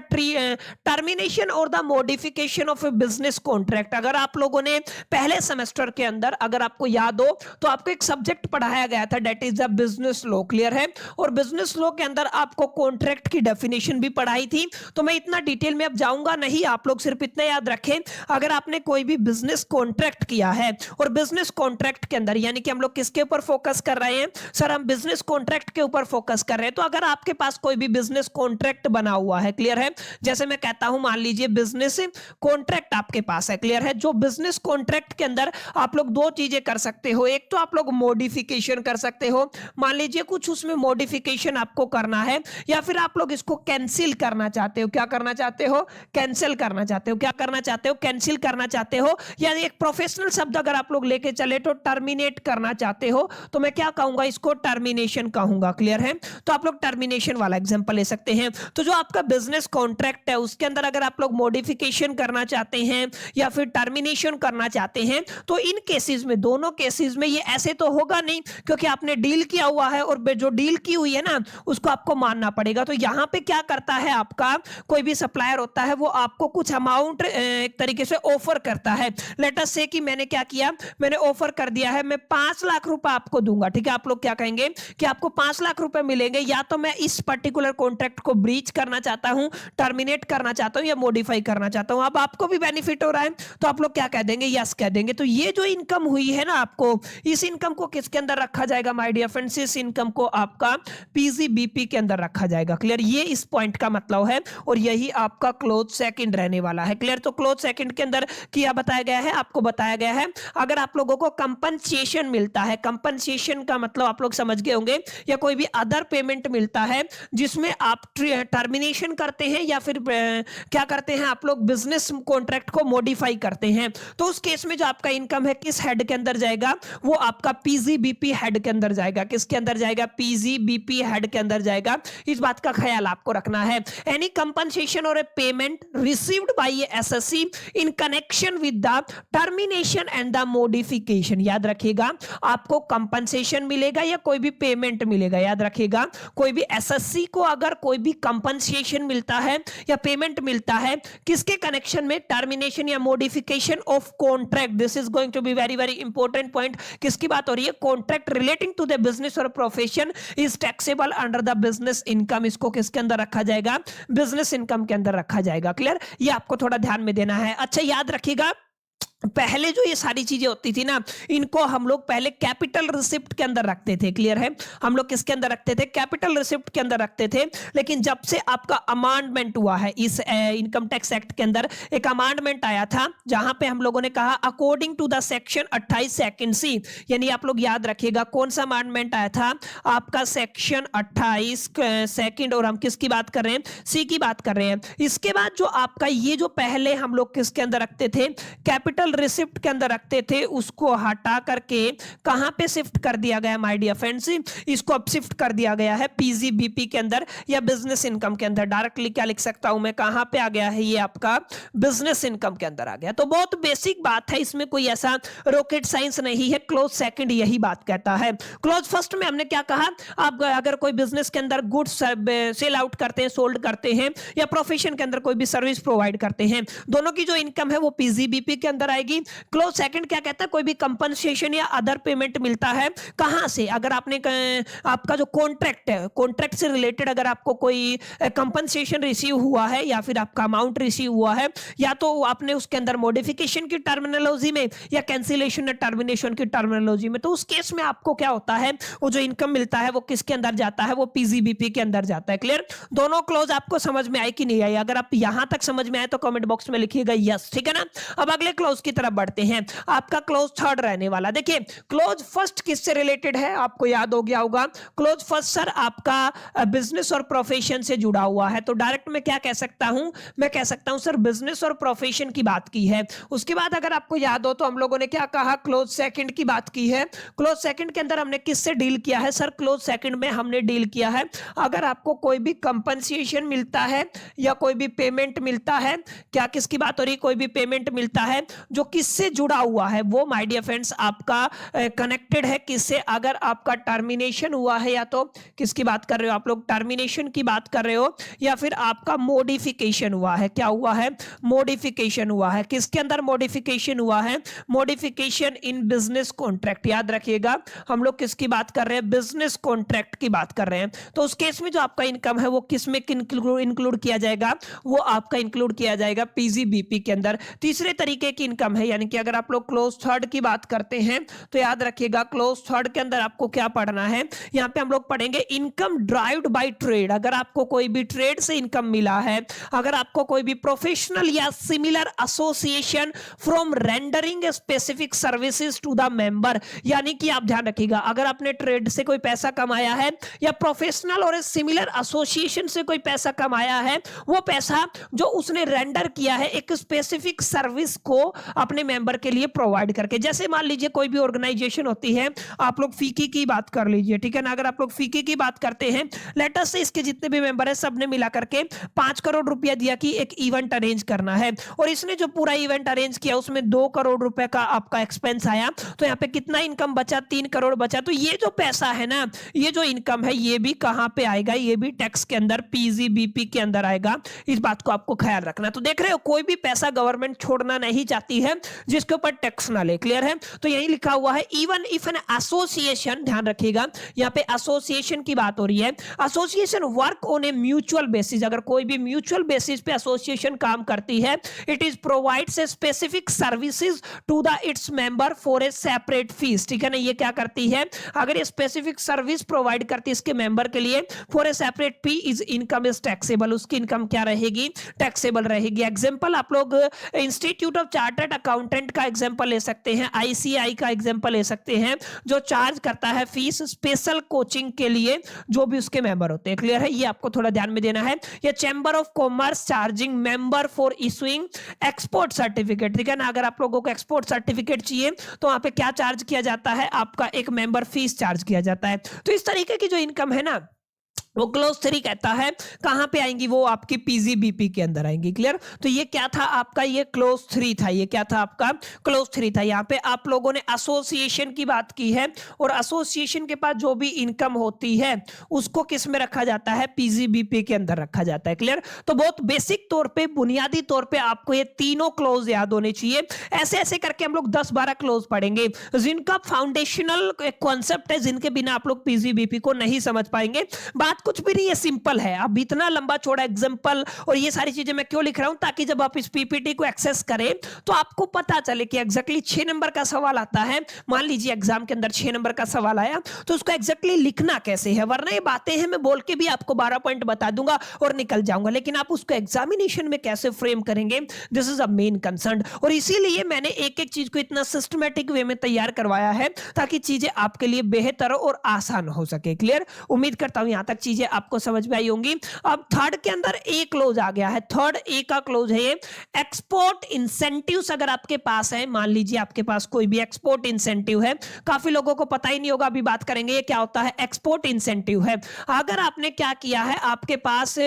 टर्मिनेशन और the modification of A business contract. अगर आप लोगों ने पहले सेमेस्टर के अंदर, अगर आपको याद हो तो आपको एक सब्जेक्ट पढ़ाया गया था, that is the business law, clear है। और बिजनेस लॉ के अंदर आपको कॉन्ट्रैक्ट की डेफिनेशन भी पढ़ाई थी, तो मैं इतना डिटेल में अब जाऊंगा नहीं। आप लोग सिर्फ इतना याद रखें, अगर आपने कोई भी बिजनेस कॉन्ट्रैक्ट किया है, और बिजनेस कॉन्ट्रैक्ट के अंदर यानी कि हम लोग किसके ऊपर फोकस कर रहे हैं सर, हम बिजनेस कॉन्ट्रैक्ट के ऊपर फोकस कर रहे हैं। तो अगर आपके पास कोई भी बिजनेस कॉन्ट्रैक्ट बना हुआ है, क्लियर है, जैसे मैं कहता हूं मान लीजिए बिजनेस कॉन्ट्रैक्ट आपके पास है, क्लियर है। जो बिजनेस कॉन्ट्रैक्ट के अंदर आप लोग दो चीजें कर सकते हो, एक तो आप लोग मॉडिफिकेशन कर सकते हो, मान लीजिए कुछ उसमें मॉडिफिकेशन आपको करना है, या फिर आप लोग इसको कैंसिल करना चाहते हो। क्या करना चाहते हो, कैंसिल करना चाहते हो। क्या करना चाहते हो, कैंसिल करना चाहते हो। या एक प्रोफेशनल शब्द अगर आप लोग लेके चले तो टर्मिनेट करना चाहते हो, तो मैं क्या कहूंगा, इसको टर्मिनेशन कहूंगा, क्लियर है। तो आप लोग टर्मिनेशन वाला एग्जांपल ले सकते हैं। तो जो आपका बिजनेस कॉन्ट्रैक्ट है उसके अंदर अगर आप लोग मॉडिफिकेशन करना चाहते हैं या फिर टर्मिनेशन करना चाहते हैं, तो इन केसेस में, दोनों केसेस में, ये ऐसे तो होगा नहीं क्योंकि आपने डील किया हुआ है, और जो डील की हुई है ना उसको आपको मानना पड़ेगा। तो यहां पे क्या करता है, आपका कोई भी सप्लायर होता है वो आपको कुछ अमाउंट एक तरीके से ऑफर करता है। लेट अस से कि मैंने क्या किया, मैंने ऑफर कर दिया है, मैं 5 लाख रुपए आपको दूंगा, ठीक है। आप लोग क्या कहेंगे कि आपको 5 लाख रुपए मिलेंगे, या तो मैं इस पर्टिकुलर कॉन्ट्रैक्ट को ब्रीच करना चाहता हूं, टर्मिनेट करना चाहता हूं, या मॉडिफाई करना चाहता हूं। अब आपको भी बेनिफिट हो रहा है, तो आप लोग क्या कह देंगे, यस कह देंगे। तो ये जो इनकम हुई है ना आपको, इस इनकम को किसके अंदर रखा जाएगा माय डियर फ्रेंड्स, इस इनकम को आपका पीजीबीपी के अंदर रखा जाएगा, क्लियर। ये इस पॉइंट का मतलब है, और यही आपका क्लोज सेकंड रहने वाला है, क्लियर। तो क्लोज सेकंड के अंदर क्या बताया गया है, आपको बताया गया है, अगर आप लोगों को कंपनसेशन मिलता है, कंपनसेशन का मतलब आप लोग समझ गए होंगे, या कोई भी अदर पेमेंट मिलता है जिसमें आप टर्मिनेशन करते हैं या फिर क्या करते हैं आप लोग, बिजनेस कॉन्ट्रैक्ट को मॉडिफाई करते हैं, तो उस केस में जो आपका इनकम है किस हेड के अंदर जाएगा, वो आपका पीजीबीपी हेड के अंदर जाएगा। किसके अंदर जाएगा, पीजीबीपी हेड के अंदर जाएगा। इस बात का ख्याल आपको रखना है। एनी कंपनसेशन और a payment received by SSC in connection with the termination and the modification, याद रखिएगा, आपको कंपनसेशन मिलेगा या कोई भी पेमेंट मिलेगा, याद रखिएगा, कोई भी एसएससी को अगर कोई भी कंपनसेशन मिलता है या पेमेंट मिलता है, किसके कनेक्शन में, टर्मिनेशन या modification of contract, this is going to be very very important point. किसकी बात हो रही है, contract relating to the business और profession is taxable under the business income, इसको किसके अंदर रखा जाएगा, बिजनेस इनकम के अंदर रखा जाएगा, क्लियर। ये आपको थोड़ा ध्यान में देना है। अच्छा याद रखिएगा, पहले जो ये सारी चीजें होती थी ना, इनको हम लोग पहले कैपिटल रिसिप्ट के अंदर रखते थे। क्लियर है? हम लोग किसके अंदर रखते थे? कैपिटल रिसिप्ट के अंदर रखते थे। लेकिन जब से आपका अमेंडमेंट हुआ है इस इनकम टैक्स एक्ट के अंदर, एक अमेंडमेंट आया था जहां पे हम लोगों ने कहा according to the section 28 second c, यानी आप लोग याद रखिएगा कौन सा अमेंडमेंट आया था आपका, सेक्शन 28 सेकंड, और हम किसकी बात कर रहे हैं? सी की बात कर रहे हैं। इसके बाद जो आपका ये जो पहले हम लोग किसके अंदर रखते थे? कैपिटल रिसिप्ट के अंदर रखते थे, उसको हटा करके कहां पे शिफ्ट कर दिया गया माय डियर फ्रेंड्स? इसको अब शिफ्ट कर दिया गया है पीजीबीपी के अंदर या बिजनेस इनकम के अंदर। डायरेक्टली क्या लिख सकता हूं मैं, कहां पे आ गया है ये आपका बिजनेस इनकम के अंदर आ गया। तो बहुत बेसिक बात है, इसमें कोई ऐसा रॉकेट साइंस नहीं है। क्लोज सेकंड यही बात कहता है। क्लोज फर्स्ट में हमने क्या कहा, आप अगर कोई बिजनेस के अंदर गुड्स सेल आउट करते हैं, सोल्ड करते हैं, या प्रोफेशन के अंदर कोई भी सर्विस प्रोवाइड करते हैं, दोनों की जो इनकम है वो पीजीबीपी के अंदर आएगी। क्लोज सेकंड क्या कहता है, कोई भी कंपनसेशन या अदर पेमेंट मिलता है कहां से, अगर आपने आपका जो कॉन्ट्रैक्ट है, कॉन्ट्रैक्ट से रिलेटेड अगर आपको कोई कंपनसेशन रिसीव हुआ है या फिर आपका अमाउंट रिसीव हुआ है, या तो आपने उसके अंदर मॉडिफिकेशन की टर्मिनोलॉजी में या कैंसिलेशन या टर्मिनेशन की टर्मिनोलॉजी में, तो उस केस में आपको क्या होता है, वो जो इनकम मिलता है वो किसके अंदर जाता है? वो पीजीबीपी के अंदर जाता है। क्लियर? दोनों क्लोज आपको समझ में आए कि नहीं आई? अगर आप यहां तक समझ में आए तो कमेंट बॉक्स में लिखिएगा यस। ठीक है ना? अब अगले क्लोज की तरफ बढ़ते हैं। आपका क्लोज थर्ड रहने वाला। देखिए क्लोज फर्स्ट किससे रिलेटेड है, आपको याद हो गया होगा। क्लोज फर्स्ट सर आपका बिजनेस और प्रोफेशन से जुड़ा हुआ है। तो डायरेक्ट में क्या कह सकता हूं, मैं कह सकता हूं सर बिजनेस और प्रोफेशन की बात की है। उसके बाद अगर आपको याद हो तो हम लोगों ने क्या कहा, क्लोज सेकंड की बात की है। क्लोज सेकंड के अंदर हमने किससे डील किया है सर? क्लोज सेकंड में हमने डील किया है अगर आपको कोई भी कंपनसेशन मिलता है या कोई भी पेमेंट मिलता है, क्या किसकी बात हो रही, कोई भी पेमेंट मिलता है जो किससे जुड़ा हुआ है, वो माय डियर फ्रेंड्स आपका कनेक्टेड है किससे? अगर आपका टर्मिनेशन हुआ है, या तो किसकी बात कर रहे हो आप लोग, टर्मिनेशन की बात कर रहे हो, या फिर आपका मॉडिफिकेशन हुआ है। क्या हुआ है? मॉडिफिकेशन हुआ है। किसके अंदर मॉडिफिकेशन हुआ है? Modification in business contract. याद रखिएगा हम लोग किसकी बात कर रहे हैं? बिजनेस कॉन्ट्रैक्ट की बात कर रहे हैं। तो उस केस में जो आपका इनकम है वो किस में इंक्लूड किया जाएगा? वो आपका इंक्लूड किया जाएगा पीजीबीपी के अंदर। तीसरे तरीके की इनकम है, यानी कि अगर आप लोग क्लोज थर्ड की बात करते हैं तो याद रखिएगा क्लोज थर्ड के अंदर आपको क्या पढ़ना है, यहां पे हम लोग पढ़ेंगे इनकम ड्राइव्ड बाय ट्रेड। अगर आपको कोई भी ट्रेड से इनकम मिला है, अगर आपको कोई भी प्रोफेशनल या similar association from rendering specific services to the member, यानी कि आप ध्यान रखिएगा अगर आपने ट्रेड से कोई पैसा कमाया है या प्रोफेशनल और सिमिलर एसोसिएशन से कोई पैसा कमाया है, वो पैसा जो उसने रेंडर किया है एक स्पेसिफिक सर्विस को अपने मेंबर के लिए प्रोवाइड करके। जैसे मान लीजिए कोई भी ऑर्गेनाइजेशन होती है, आप लोग फीकी की बात कर लीजिए, ठीक है ना? अगर आप लोग फीकी की बात करते हैं, लेट अस से इसके जितने भी मेंबर है सबने मिला करके 5 करोड़ रुपया दिया कि एक इवेंट अरेंज करना है, और इसने जो पूरा इवेंट अरेंज किया उसमें 2 करोड़ रुपए का आपका एक्सपेंस आया, तो यहाँ पे कितना इनकम बचा? 3 करोड़ बचा। तो ये जो पैसा है ना, ये जो इनकम है, ये भी कहां पे आएगा? ये भी टैक्स के अंदर पीजीबीपी के अंदर आएगा। इस बात को आपको ख्याल रखना। तो देख रहे हो कोई भी पैसा गवर्नमेंट छोड़ना नहीं चाहती है जिसके ऊपर टैक्स ना ले। क्लियर है? तो यही लिखा हुआ है इवन इफ एन एसोसिएशन, ध्यान रखिएगा यहाँ पे एसोसिएशन की बात हो रही है, association work on a mutual basis, अगर कोई भी म्यूचुअल बेसिस पे एसोसिएशन काम करती है, it is provides a specific services to the its member for a separate fee. ठीक है ना? ये क्या करती है? अगर ये स्पेसिफिक सर्विस प्रोवाइड करती है इसके मेंबर के लिए for a separate fee, is income is taxable, उसकी इनकम क्या रहेगी? टैक्सेबल रहेगी। एग्जांपल आप लोग इंस्टीट्यूट ऑफ चार्टर्ड अकाउंटेंट का एग्जांपल ले सकते हैं, आईसीआई का एग्जांपल ले सकते हैं, जो चार्ज करता है फीस स्पेशल कोचिंग के लिए जो भी उसके मेंबर होते हैं। क्लियर है? ये आपको थोड़ा ध्यान में देना है। ये chamber of commerce charging member for issuing export certificate. ठीक है ना? अगर आप लोगों को एक्सपोर्ट सर्टिफिकेट चाहिए तो वहां पे क्या चार्ज किया जाता है? आपका एक मेंबर फीस चार्ज किया जाता है। तो इस तरीके की जो इनकम है ना, वो क्लोज 3 कहता है कहां पे आएंगी? वो आपकी पीजीबीपी के अंदर आएंगी। क्लियर? तो ये क्या था आपका? ये क्लोज 3 था। ये क्या था आपका? क्लोज 3 था। यहाँ पे आप लोगों ने एसोसिएशन की बात की है, और एसोसिएशन के पास जो भी इनकम होती है उसको किस में रखा जाता है? पीजीबीपी के अंदर रखा जाता है। क्लियर? तो बहुत बेसिक तौर पे, बुनियादी तौर पे आपको ये तीनों क्लोज याद होने चाहिए। ऐसे ऐसे करके हम लोग 10-12 क्लोज पढ़ेंगे जिनका फाउंडेशनल कॉन्सेप्ट है, जिनके बिना आप लोग पीजीबीपी को नहीं समझ पाएंगे। बात बात कुछ भी नहीं है, सिंपल है। अब इतना लंबा चौड़ा एग्जांपल और ये सारी चीजें मैं क्यों लिख रहा हूं, ताकि जब आप इस पीपीटी को एक्सेस करें तो आपको पता चले कि एग्जैक्टली 6 नंबर का सवाल आता है, मान लीजिए एग्जाम के अंदर 6 नंबर का सवाल आया, तो उसको एग्जैक्टली लिखना कैसे है। वरना ये बातें हैं मैं बोल के भी आपको 12 पॉइंट बता दूंगा और निकल जाऊंगा, लेकिन आप उसको एग्जामिनेशन में कैसे फ्रेम करेंगे, this is a main concern. और इसीलिए मैंने एक एक चीज को इतना सिस्टमैटिक वे में तैयार करवाया है ताकि चीजें आपके लिए बेहतर और आसान हो सके। क्लियर, उम्मीद करता हूं यहां तक चीजें आपको समझ में आई होंगी। अब थर्ड के अंदर ए क्लोज आ गया है, थर्ड ए का क्लोज है ये, एक्सपोर्ट इंसेंटिव्स अगर आपके पास है, मान लीजिए आपके पास कोई भी एक्सपोर्ट इंसेंटिव है, काफी लोगों को पता ही नहीं होगा, अभी बात करेंगे ये क्या होता है। एक्सपोर्ट इंसेंटिव है अगर आपने क्या किया है, आपके पास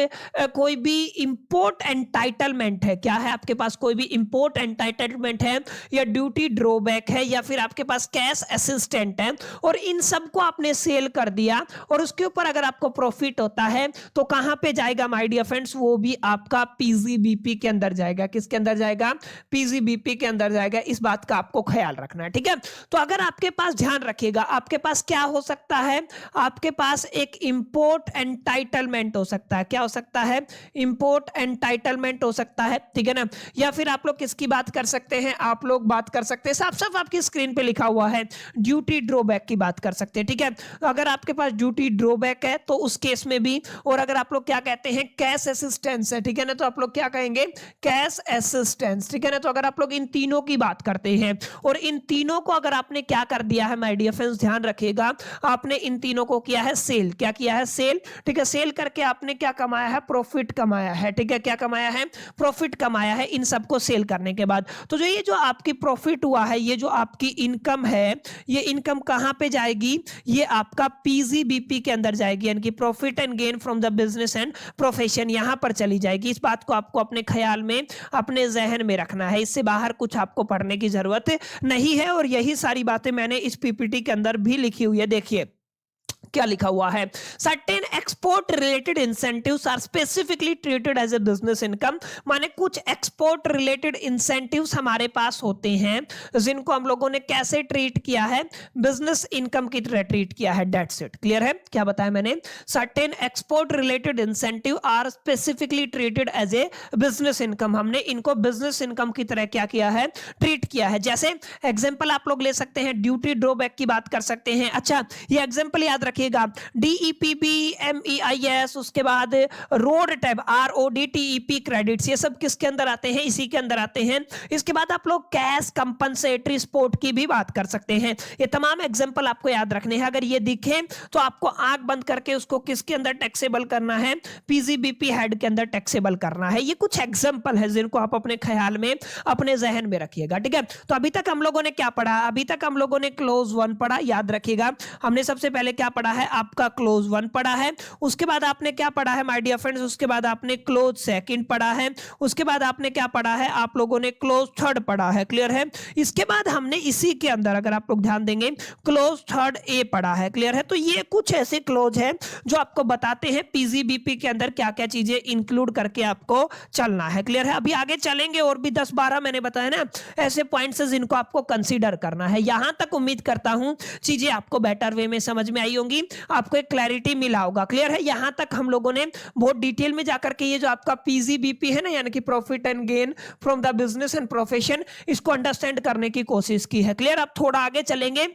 कोई भी इंपोर्ट एंटाइटलमेंट है, क्या है आपके पास कोई भी इंपोर्ट एंटाइटलमेंट है या ड्यूटी ड्रॉबैक है या फिर आपके पास कैश असिस्टेंट है, और इन सबको आपने सेल कर दिया और उसके ऊपर अगर आपको प्रॉफिट होता है तो कहां पे जाएगा माय डियर फ्रेंड्स, वो भी आपका पीजीबीपी के अंदर जाएगा। किसके अंदर जाएगा, पीजीबीपी के अंदर जाएगा। इस बात का आपको ख्याल रखना है, ठीक है। तो अगर आपके पास, ध्यान रखिएगा, आपके पास क्या हो सकता है, आपके पास एक इंपोर्ट एंटाइटलमेंट हो सकता है। क्या हो सकता है, इंपोर्ट एंटाइटलमेंट हो सकता है, ठीक है ना। या फिर आप लोग किसकी बात कर सकते हैं, आप लोग बात कर सकते हैं, साफ साफ आपकी स्क्रीन पे लिखा हुआ है, ड्यूटी ड्रॉबैक की बात कर सकते हैं, ठीक है। अगर आपके पास ड्यूटी ड्रॉबैक है तो उस केस में भी, और अगर आप लोग क्या कहते हैं, कैश असिस्टेंस है, ठीक है ना, तो आप लोग क्या कहेंगे, कैश असिस्टेंस, ठीक है ना। तो अगर आप लोग इन तीनों की बात करते हैं और इन तीनों को अगर आपने क्या कर दिया है माय डियर फ्रेंड्स, ध्यान रखिएगा, आपने इन तीनों को किया है सेल। क्या किया है, सेल, ठीक है। सेल करके आपने क्या कमाया है, प्रॉफिट कमाया है, ठीक है। क्या कमाया है, प्रॉफिट कमाया है इन सबको सेल करने के बाद। तो जो ये जो आपकी प्रॉफिट हुआ है, ये जो आपकी इनकम है, ये इनकम कहां पे जाएगी, ये आपका पीजीबीपी के अंदर जाएगी, यानी कि profit and gain from the business and profession, यहां पर चली जाएगी। इस बात को आपको अपने ख्याल में, अपने जहन में रखना है, इससे बाहर कुछ आपको पढ़ने की जरूरत नहीं है। और यही सारी बातें मैंने इस पीपीटी के अंदर भी लिखी हुई है, देखिए क्या लिखा हुआ है, certain export related incentives are specifically treated as a business income. माने कुछ एक्सपोर्ट रिलेटेड इंसेंटिव्स हमारे पास होते हैं जिनको हम लोगों ने कैसे ट्रीट किया है, बिजनेस इनकम की तरह ट्रीट किया है, दैट्स इट। क्लियर है, क्या बताया मैंने, certain export related incentive are specifically treated as a business income, हमने इनको बिजनेस इनकम की तरह क्या किया है, ट्रीट किया है। जैसे एग्जांपल आप लोग ले सकते हैं, ड्यूटी ड्रॉबैक की बात कर सकते हैं। अच्छा, ये एग्जांपल याद रखिए, डीईपीबी, एमईआईएस, उसके बाद रोड टैब, आरओडीटीईपी क्रेडिट्स, ये सब किसके अंदर आते हैं, इसी के अंदर आते हैं। इसके बाद आप लोग कैश कंपनसेटरी सपोर्ट की भी बात कर सकते हैं। ये तमाम एग्जांपल आपको याद रखने हैं। अगर ये दिखे तो आपको आंख बंद करके उसको किसके अंदर टैक्सेबल करना है, पीजीबीपी हेड के अंदर टैक्सेबल करना है। ये कुछ एग्जांपल है जिनको आप अपने ख्याल में, अपने जहन में रखिएगा, ठीक है। तो अभी तक हम लोगों ने क्या पढ़ा, अभी तक हम लोगों ने क्लोज वन पढ़ा, याद रखिएगा। हमने सबसे पहले क्या पढ़ा है, आपका क्लोज वन पढ़ा है। उसके बाद आपने क्या पढ़ा है माय डियर फ्रेंड्स, उसके बाद आपने क्लोज सेकंड पढ़ा है। उसके बाद आपने क्या पढ़ा है, आप लोगों ने क्लोज थर्ड पढ़ा है। क्लियर है। इसके बाद हमने इसी के अंदर, अगर आप लोग ध्यान देंगे, क्लोज थर्ड ए पढ़ा है। क्लियर है। तो ये कुछ ऐसे क्लोज है जो आपको बताते हैं पीजीबीपी के अंदर क्या क्या चीजें इंक्लूड करके आपको चलना है। क्लियर है। अभी आगे चलेंगे और भी 10-12 मैंने बताया ना ऐसे पॉइंट्स जिनको आपको कंसीडर करना है। यहां तक उम्मीद करता हूं चीजें आपको बेटर वे में समझ में आई होंगी, आपको एक क्लैरिटी मिला होगा। क्लियर है। यहां तक हम लोगों ने बहुत डिटेल में जाकर के ये जो आपका पीजीबीपी है ना, यानी कि profit and gain from the business and profession, इसको अंडरस्टैंड करने की कोशिश की है। क्लियर। अब थोड़ा आगे चलेंगे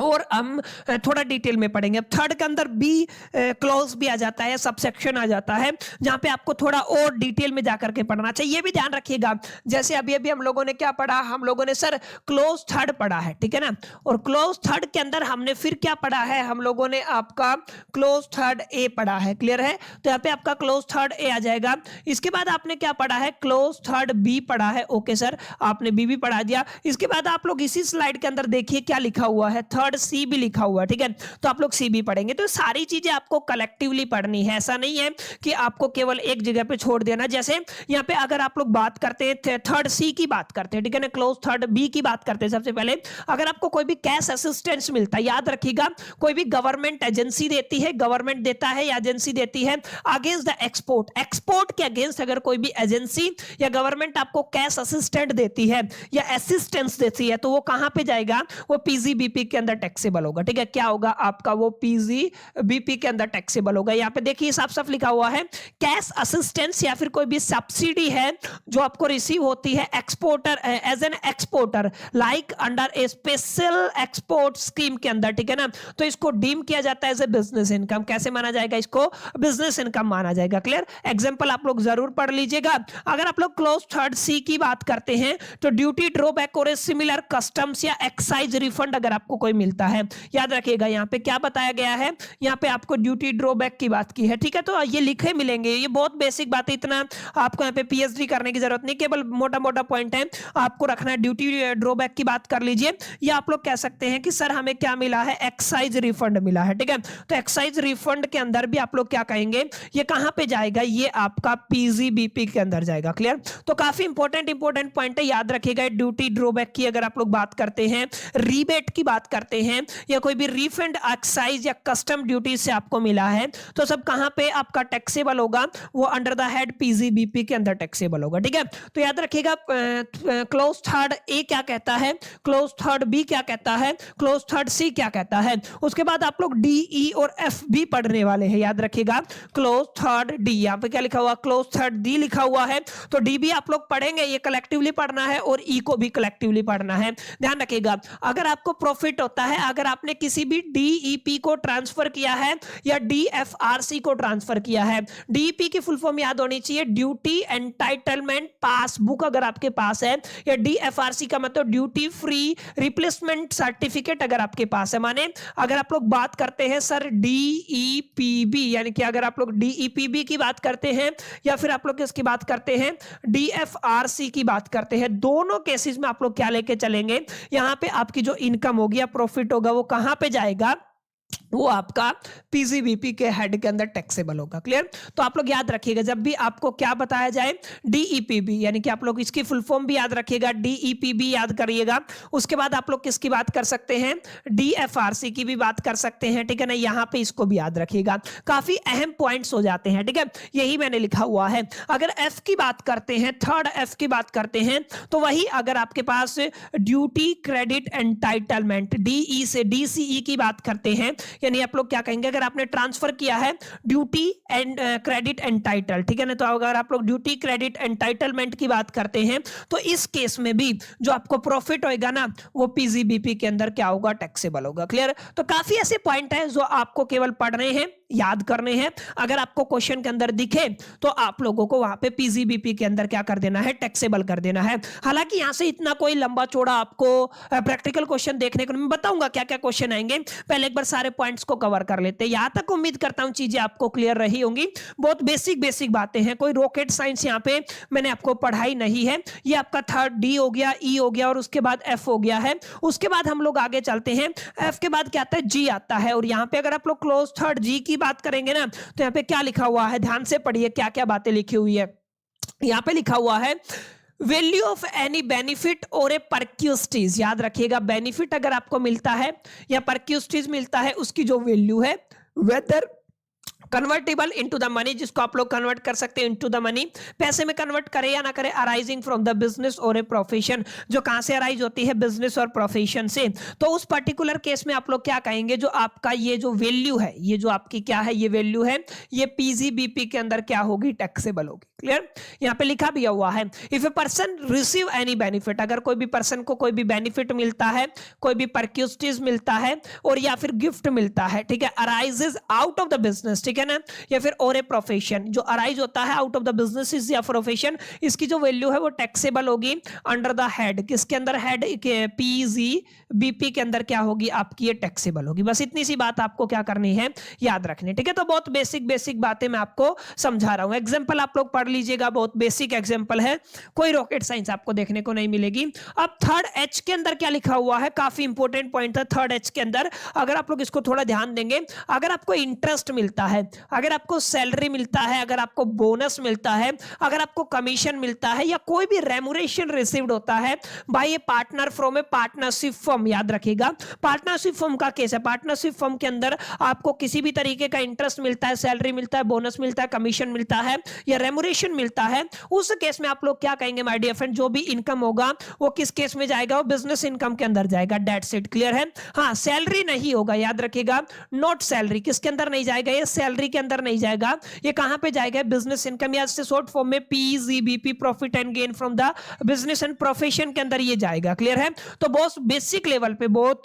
और हम थोड़ा डिटेल में पढ़ेंगे। थर्ड के अंदर बी क्लॉज भी आ जाता है, सबसेक्शन आ जाता है, जहां पे आपको थोड़ा और डिटेल में जाकर के पढ़ना चाहिए। ये भी ध्यान रखिएगा, जैसे अभी अभी हम लोगों ने क्या पढ़ा, हम लोगों ने सर क्लोज थर्ड पढ़ा है, ठीक है ना। और क्लोज थर्ड के अंदर हमने फिर क्या पढ़ा है, हम लोगों ने आपका क्लोज थर्ड ए पढ़ा है। क्लियर है। तो यहाँ पे आपका क्लोज थर्ड ए आ जाएगा। इसके बाद आपने क्या पढ़ा है, क्लोज थर्ड बी पढ़ा है। ओके सर, आपने बी भी पढ़ा दिया। इसके बाद आप लोग इसी स्लाइड के अंदर देखिए क्या लिखा हुआ है, थर्ड सी भी लिखा हुआ है, ठीक है। तो आप लोग सी भी पढ़ेंगे। तो सारी चीजें आपको कलेक्टिवली पढ़नी है, ऐसा नहीं है कि आपको केवल एक जगह पे छोड़ देना। जैसे यहाँ पे अगर आप लोग बात करते हैं, थर्ड सी की बात करते हैं, ठीक है ना, क्लोज थर्ड बी की बात करते हैं। सबसे पहले अगर आपको कोई भी कैश असिस्टेंस मिलता है, याद रखिएगा, कोई भी गवर्नमेंट एजेंसी देती है, गवर्नमेंट देता है या एजेंसी देती है अगेंस्ट द एक्सपोर्ट, एक्सपोर्ट के अगेंस्ट अगर कोई भी एजेंसी या गवर्नमेंट आपको कैश असिस्टेंट देती है या असिस्टेंस देती है, तो वो कहां पे जाएगा, वो पीजीबीपी के अंदर टैक्सेबल होगा। ठीक है, क्या होगा आपका वो पीजीबीपी के अंदर टैक्सेबल होगा। यहाँ पे देखिए साफ साफ लिखा हुआ है कैश असिस्टेंस या फिर कोई भी सब्सिडी है जो आपको रिसीव होती है exporter as an exporter like under a special export scheme के अंदर। ठीक है ना, तो इसको डीम किया जाता है एज ए बिजनेस इनकम। कैसे माना जाएगा इसको? बिजनेस इनकम माना जाएगा। क्लियर? एग्जांपल आप लोग जरूर पढ़ लीजिएगा। अगर आप लोग क्लोज थर्ड सी की बात करते हैं तो ड्यूटी ड्रॉबैक और सिमिलर कस्टम्स या एक्साइज रिफंड अगर आपको कोई मिलता है, याद रखिएगा यहाँ पे क्या बताया गया है, यहाँ पे आपको ड्यूटी ड्रॉबैक की बात की है। ठीक है, तो ये लिखे मिलेंगे, ये बहुत बेसिक बात है, इतना आपको यहाँ पे पीएचडी करने की जरूरत नहीं, केवल मोटा मोटा पॉइंट है आपको रखना है। ड्यूटी ड्रॉबैक की बात कर लीजिए, या आप लोग कह सकते हैं कि सर हमें क्या मिला है, एक्साइज रिफंड मिला है। ठीक है, तो एक्साइज रिफंड के अंदर भी आप लोग क्या कहेंगे, ये कहां पे जाएगा, ये आपका पीजीबीपी के अंदर जाएगा। क्लियर? तो काफी इंपॉर्टेंट पॉइंट है, याद रखिएगा। ड्यूटी ड्रॉबैक की अगर आप लोग बात करते हैं, रीबेट की बात करते हैं, या कोई भी रिफंड एक्साइज या कस्टम ड्यूटी से आपको मिला है, तो सब कहां पे आपका टैक्सेबल होगा, वो अंडर द हेड पीजीबीपी के अंदर टैक्सेबल होगा। ठीक है, तो याद रखिएगा क्लोज थर्ड ए क्या कहता है, क्लोज थर्ड बी क्या कहता है, क्लोज थर्ड सी क्या कहता है। उसके बाद आप लोग डी, ई और एफ भी पढ़ने वाले हैं, याद रखिएगा। क्लोज थर्ड डी, यहाँ पे क्या लिखा हुआ, क्लोज थर्ड डी लिखा हुआ है, तो डी भी आप लोग पढ़ेंगे, ये कलेक्टिवली पढ़ना है और ई को भी कलेक्टिवली पढ़ना है। ध्यान रखिएगा, अगर आपको प्रॉफिट होता है, अगर आपने किसी भी डीईपी को ट्रांसफर किया है या डीएफआरसी को ट्रांसफर किया है, डीईपी की फुल फॉर्म याद होनी चाहिए, ड्यूटी एंटाइटलमेंट पासबुक अगर आपके पास है, या डीएफआरसी का मतलब ड्यूटी फ्री रिप्लेसमेंट सर्टिफिकेट अगर आपके पास है। माने अगर आप लोग बात करते हैं सर डीईपीबी, यानी कि अगर आप लोग डीईपीबी की बात करते हैं या फिर आप लोग इसकी बात करते हैं डीएफआरसी की बात करते हैं, दोनों केसेस में आप लोग क्या लेके चलेंगे, यहां पे आपकी जो इनकम होगी या प्रॉफिट होगा वो कहां पे जाएगा, वो आपका पीजीबीपी के हेड के अंदर टैक्सेबल होगा। क्लियर? तो आप लोग याद रखिएगा, जब भी आपको क्या बताया जाए, डीईपीबी, यानी कि आप लोग इसकी फुल फॉर्म भी याद रखिएगा, डीईपीबी याद करिएगा। उसके बाद आप लोग किसकी बात कर सकते हैं, डीएफआरसी की भी बात कर सकते हैं। ठीक है ना, यहां पे इसको भी याद रखिएगा, काफी अहम पॉइंट्स हो जाते हैं। ठीक है, यही मैंने लिखा हुआ है। अगर एफ की बात करते हैं, थर्ड एफ की बात करते हैं, तो वही अगर आपके पास ड्यूटी क्रेडिट एंटाइटलमेंट, डीई से डीसीई की बात करते हैं, यानी आप लोग क्या कहेंगे, अगर आपने ट्रांसफर किया है ड्यूटी एंड क्रेडिट एंटाइटल, ठीक है ना, तो अगर आप लोग ड्यूटी क्रेडिट एंटाइटलमेंट की बात करते हैं, तो इस केस में भी जो आपको प्रॉफिट होएगा ना, वो पीजीबीपी के अंदर क्या होगा, टैक्सेबल होगा। क्लियर? तो काफी ऐसे पॉइंट हैं जो आपको केवल पढ़ने हैं, याद करने हैं। अगर आपको क्वेश्चन के अंदर दिखे तो आप लोगों को वहां पे पीजीबीपी के अंदर क्या कर देना है, टैक्सेबल कर देना है। हालांकि यहां से इतना कोई लंबा चौड़ा आपको प्रैक्टिकल क्वेश्चन देखने को मैं बताऊंगा क्या क्या क्वेश्चन आएंगे, पहले एक बार सारे पॉइंट्स को कवर कर लेते हैं। यहां तक उम्मीद करता हूं चीजें आपको क्लियर रही होंगी। बहुत बेसिक बातें हैं, कोई रॉकेट साइंस यहां पे मैंने आपको पढ़ाई नहीं है। ये आपका थर्ड डी हो गया, ई हो गया और उसके बाद एफ हो गया है। उसके बाद हम लोग आगे चलते हैं, एफ के बाद क्या आता है, जी आता है। और यहां पे अगर आप लोग क्लोज थर्ड जी की बात करेंगे ना, तो यहां पे क्या लिखा हुआ है, ध्यान से पढ़िए क्या क्या बातें लिखी हुई है। यहां पे लिखा हुआ है वैल्यू ऑफ एनी बेनिफिट और ए परक्यूस्टीज, याद रखिएगा, बेनिफिट अगर आपको मिलता है या परक्यूस्टीज मिलता है, उसकी जो वैल्यू है, whether convertible into the money, जिसको आप लोग कन्वर्ट कर सकते हैं इनटू द मनी, पैसे में कन्वर्ट करें या ना करें, अराइजिंग फ्रॉम द बिजनेस और ए प्रोफेशन, जो कहां से अराइज होती है, बिजनेस और प्रोफेशन से। तो उस पर्टिकुलर केस में आप लोग क्या कहेंगे, जो आपका ये जो वैल्यू है, ये जो आपकी क्या है, ये वैल्यू है, ये पीजीबीपी के अंदर क्या होगी, टैक्सेबल होगी। क्लियर? यहां पे लिखा भी हुआ है, if a person receive any benefit, अगर कोई भी पर्सन को कोई भी बेनिफिट मिलता है, कोई भी परक्यूस्टीज मिलता है और या फिर गिफ्ट मिलता है, ठीक है, arises out of the business, ठीक है ना, या फिर और ए प्रोफेशन, जो अराइज होता है आउट ऑफ द बिजनेस या प्रोफेशन, इसकी जो वैल्यू है वो टैक्सेबल होगी अंडर द हेड, किसके अंदर, हेड पीजीबीपी के अंदर क्या होगी, आपकी ये टैक्सेबल होगी। बस इतनी सी बात आपको क्या करनी है, याद रखनी। ठीक है, तो बहुत बेसिक बातें मैं आपको समझा रहा हूं। एग्जांपल आप लोग पढ़ लीजिएगा, बहुत बेसिक एग्जांपल है, कोई रॉकेट साइंस आपको देखने को नहीं मिलेगी। अब थर्ड एच के अंदर क्या लिखा हुआ है, काफी इंपॉर्टेंट पॉइंट है थर्ड एच के अंदर, अगर आप लोग इसको थोड़ा ध्यान देंगे, अगर आपको इंटरेस्ट मिलता है, अगर आपको सैलरी मिलता है, अगर आपको बोनस मिलता है, अगर आपको कमीशन मिलता है या कोई भी रेमुनेशन रिसीव्ड होता है by a partner from a partnership firm, याद रखिएगा पार्टनरशिप फर्म का केस है। पार्टनरशिप फर्म के अंदर आपको किसी भी तरीके का इंटरेस्ट मिलता है, सैलरी मिलता है, बोनस मिलता है, कमीशन मिलता है या रेमुनेशन मिलता है, उस केस में आप लोग क्या कहेंगे माय डियर फ्रेंड, जो भी इनकम होगा वो किस केस में जाएगा, वो बिजनेस इनकम के अंदर जाएगा। दैट्स इट, क्लियर है। हाँ, सैलरी नहीं होगा, याद रखिएगा, नॉट सैलरी, किसके अंदर नहीं जाएगा, ये सैलरी के अंदर नहीं जाएगा, ये कहां पे जाएगा, बिजनेस इनकम या शॉर्ट फॉर्म में PGBP, profit and gain from the business and profession के अंदर ये जाएगा। क्लियर है। तो बहुत बेसिक लेवल पे, बहुत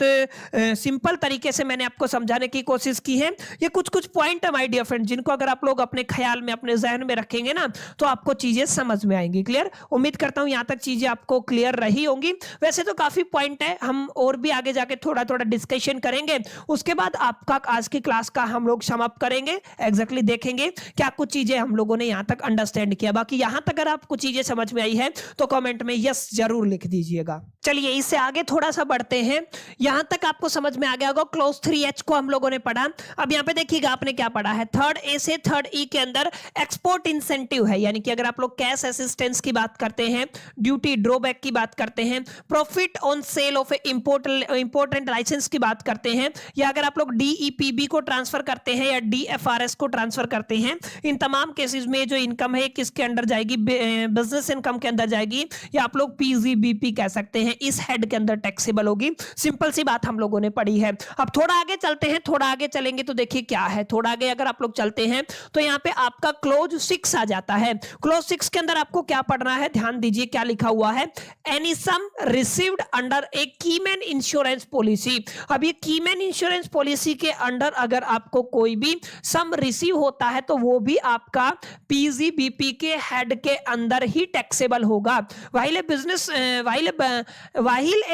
सिंपल तरीके से मैंने आपको समझाने की कोशिश की है। ये कुछ कुछ पॉइंट है माय डियर फ्रेंड, जिनको अगर आप लोग अपने ख्याल में, अपने जहन में रखेंगे ना, तो आपको चीजें समझ में आएंगी। क्लियर, उम्मीद करता हूं यहां तक चीजें आपको क्लियर रही होंगी। वैसे तो काफी पॉइंट है, हम और भी आगे जाके थोड़ा थोड़ा डिस्कशन करेंगे, उसके बाद आपका आज की क्लास का हम लोग समाप्त करेंगे। एग्जैक्टली देखेंगे क्या कुछ चीजें हम लोगों ने यहां तक अंडरस्टैंड किया। बाकी यहां तक अगर आपको चीजें समझ में आई है तो कमेंट में यस जरूर लिख दीजिएगा। चलिए इससे आगे थोड़ा सा बढ़ते हैं। यहां तक आपको समझ में आ गया होगा, क्लॉज 3H को हम लोगों ने पढ़ा। अब यहां पे देखिएगा आपने क्या पढ़ा है, थर्ड ए से थर्ड ई के अंदर एक्सपोर्ट इंसेंटिव है, यानी कि अगर आप लोग कैश असिस्टेंस की बात करते हैं, ड्यूटी ड्रॉबैक की बात करते हैं, profit on sale of important licence की बात करते हैं, या अगर आप लोग डीईपीबी को ट्रांसफर करते हैं या डीएफआरएस को ट्रांसफर करते हैं, इन तमाम केसेस में जो इनकम है किसके अंदर जाएगी, बिजनेस इनकम के अंदर जाएगी, या आप लोग पीजीबीपी कह सकते हैं, इस हेड के अंदर टैक्सेबल होगी। सिंपल सी बात हम लोगों ने पढ़ी है। अब थोड़ा आगे चलते हैं, थोड़ा आगे चलेंगे तो देखिए क्या है, थोड़ा आगे अगर आप लोग चलते हैं तो यहां पे आपका क्लोज 6 आ जाता है। क्लोज 6 के अंदर आपको क्या पढ़ना है, ध्यान दीजिए क्या लिखा हुआ है, एनी सम रिसीव्ड अंडर ए कीमैन इंश्योरेंस पॉलिसी। अब ये कीमैन इंश्योरेंस पॉलिसी के अंडर अगर आपको कोई भी सम रिसीव होता है तो वो भी आपका पीजीबीपी के हेड के अंदर ही टैक्सेबल होगा। While A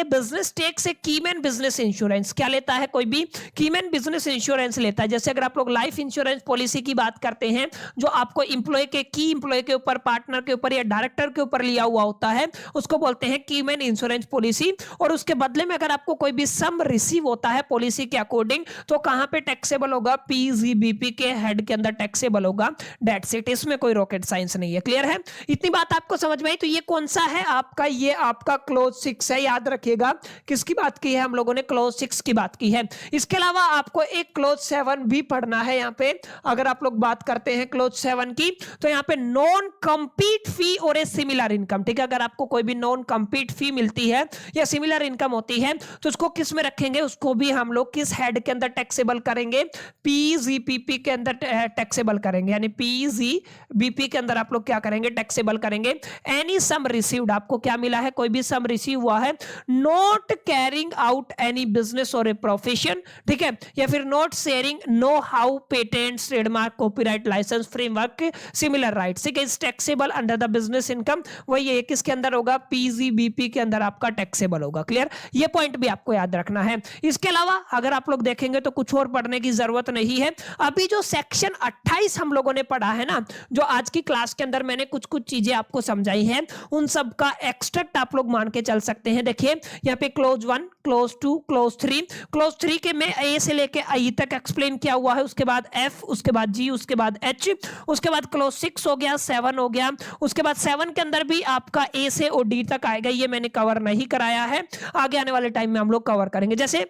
business takes a keyman business insurance, क्या लेता है, कोई भी कीमैन बिजनेस इंश्योरेंस लेता है। जैसे अगर आप लोग लाइफ इंश्योरेंस पॉलिसी की बात करते हैं, जो आपको एम्प्लॉय के, की एम्प्लॉय के ऊपर, पार्टनर के ऊपर या डायरेक्टर के ऊपर लिया हुआ होता है, उसको बोलते हैं कीमैन इंश्योरेंस पॉलिसी। और उसके बदले में अगर आपको कोई भी सम रिसीव होता है पॉलिसी के अकॉर्डिंग, तो कहां पे टैक्सेबल होगा, पीजीबीपी के हेड के अंदर टैक्सेबल होगा। दैट्स इट, इसमें कोई रॉकेट साइंस नहीं है। क्लियर है, इतनी बात आपको समझ में आई। तो ये कौन सा है आपका, ये आपका क्लोज 6 है, याद रखिएगा किसकी बात की है हम लोगों ने, क्लोज 6 की बात की है। इसके अलावा आपको एक क्लोज 7 भी पढ़ना है। यहां पे अगर आप लोग बात करते हैं क्लोज 7 की, तो यहां पे नॉन कंपीट फी और ए सिमिलर इनकम, ठीक है, अगर आपको कोई भी नॉन कंपीट फी मिलती है या सिमिलर इनकम होती है तो उसको किस में रखेंगे, उसको भी हम लोग किस हेड के अंदर टैक्सेबल करेंगे, पीजीबीपी के अंदर टैक्सेबल करेंगे, यानी पीजीबीपी के अंदर आप लोग क्या करेंगे, टैक्सेबल करेंगे। एनी सम रिसीव्ड, आपको क्या मिला है, कोई भी सम रिसीव हुआ है, not carrying out any business और ए प्रोफेशन, ठीक है, या फिर not sharing know how patent trademark copyright licence framework similar rights, ठीक है, is taxable under the business income. वही है, किसके अंदर होगा, पीजीबीपी के अंदर आपका टैक्सेबल होगा। क्लियर, ये पॉइंट भी आपको याद रखना है। इसके अलावा अगर आप लोग देखेंगे तो कुछ और पढ़ने की जरूरत नहीं है। अभी जो सेक्शन 28 हम लोगों ने पढ़ा है ना, जो आज की क्लास के अंदर मैंने कुछ कुछ चीजें आपको समझाई हैं, उन सब का एक्सट्रैक्ट आप लोग मान के चल सकते हैं। देखिए यहाँ पे क्लोज 1, क्लोज 2, क्लोज 3, क्लोज 3 के में ए से लेके आई तक एक्सप्लेन किया हुआ है, उसके बाद एफ, उसके बाद जी, उसके बाद एच, उसके बाद क्लोज 6 हो गया, 7 हो गया, उसके बाद 7 के अंदर भी आपका ए से और डी तक आएगा। ये मैंने कवर नहीं कराया है, आगे आने वाले टाइम में हम लोग कवर करेंगे। जैसे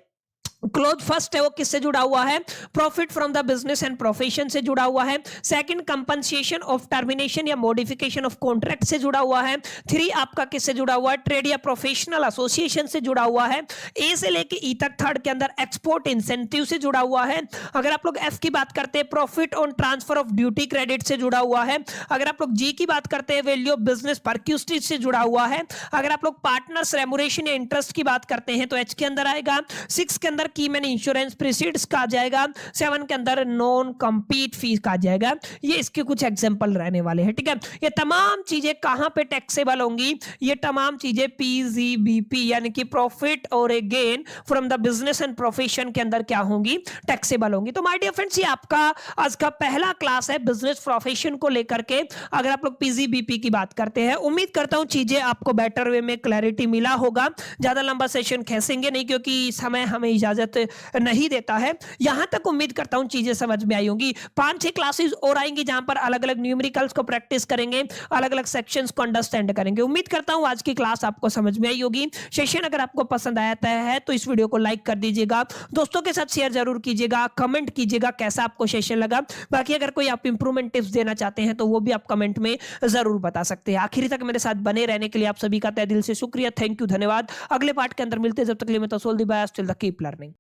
क्लोज फर्स्ट है वो किससे जुड़ा हुआ है, profit from the business and profession से जुड़ा हुआ है। सेकंड कंपनसेशन ऑफ टर्मिनेशन या मॉडिफिकेशन ऑफ कॉन्ट्रैक्ट से जुड़ा हुआ है। 3 आपका किससे जुड़ा हुआ है, ट्रेड या प्रोफेशनल एसोसिएशन से जुड़ा हुआ है। ए से लेके ई तक थर्ड के अंदर एक्सपोर्ट इंसेंटिव से जुड़ा हुआ है। अगर आप लोग एफ की बात करते हैं, profit on transfer of duty credit से जुड़ा हुआ है। अगर आप लोग जी की बात करते हैं, वैल्यू ऑफ बिजनेस परक्यूस्टेज से जुड़ा हुआ है। अगर आप लोग पार्टनर्स रेमुनेशन या इंटरेस्ट की बात करते हैं तो एच के अंदर आएगा। 6 के अंदर कीमैन इंश्योरेंस प्रीसीड्स का आ जाएगा। 7 के अंदर नॉन कंपीट फीस का आ जाएगा। ये इसके कुछ एग्जांपल रहने वाले हैं, ठीक है। ये तमाम चीजें कहां पे टैक्सेबल होंगी, ये तमाम चीजें पीजीबीपी यानी कि प्रॉफिट और a gain from the business and profession के अंदर क्या होंगी, टैक्सेबल होंगी। तो माय डियर फ्रेंड्स, ये आपका आज का पहला क्लास है बिजनेस प्रोफेशन को लेकर के। अगर आप लोग पीजीबीपी की बात करते हैं, उम्मीद करता हूं चीजें आपको बेटर वे में क्लैरिटी मिला होगा। ज्यादा लंबा सेशन खींचेंगे नहीं क्योंकि समय हमें इजाजत इजाजत नहीं देता है। यहां तक उम्मीद करता हूं चीजें समझ में आई होंगी। 5-6 क्लासेस और आएंगी जहां पर अलग अलग न्यूमेरिकल्स को प्रैक्टिस करेंगे, अलग अलग सेक्शंस को अंडरस्टैंड करेंगे। उम्मीद करता हूं आज की क्लास आपको समझ में आई होगी। सेशन अगर आपको पसंद आया है तो इस वीडियो को लाइक कर दीजिएगा, दोस्तों के साथ शेयर जरूर कीजिएगा, कमेंट कीजिएगा कैसा आपको सेशन लगा। बाकी अगर कोई आप इंप्रूवमेंट टिप्स देना चाहते हैं तो वो भी आप कमेंट में जरूर बता सकते हैं। आखिरी तक मेरे साथ बने रहने के लिए आप सभी का तहे दिल से शुक्रिया। थैंक यू, धन्यवाद। अगले पार्ट के अंदर मिलते हैं, जब तक के लिए मैं तसोल दी bye, still the keep learning.